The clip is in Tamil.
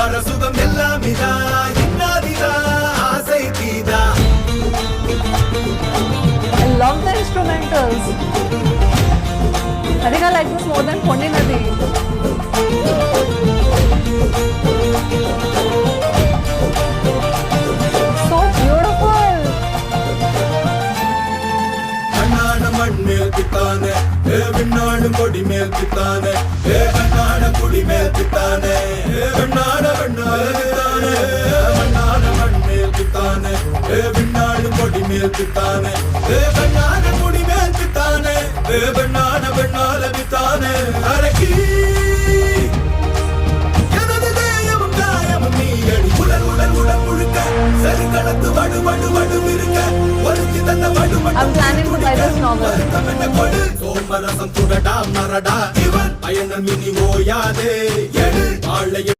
வரசுகம் எல்லாம் இதா இன்னாதிதா ஆசை தீதா. I love the instrumentals. I think I like this more than Pondi Nadi. So beautiful. கண்ணான மண் மேல் பித்தானே விண்ணாடு கொடி மேல் பித்தானே கண்ணான குடி மேல் பித்தானே வெண்ணாட வெண்ணாடு பித்தானே மண்ணான மண் மேல் பித்தானே விண்ணாடு கொடி மேல் பித்தானே கண்ணான குடி மேல் பித்தானே வெண்ணாட வெண்ணால பித்தானே அரக்கி எனது தேயமும் காயமும் நீ அடி உடல் உடல் உடல் முழுக்க சரி கடத்து வடு வடு வடு இருக்க ஒருத்தி தந்த வடு I'm planning to buy this novel. சோமரசம் சுடடா மரடா இவன் பயணம் இனி ஓயாதே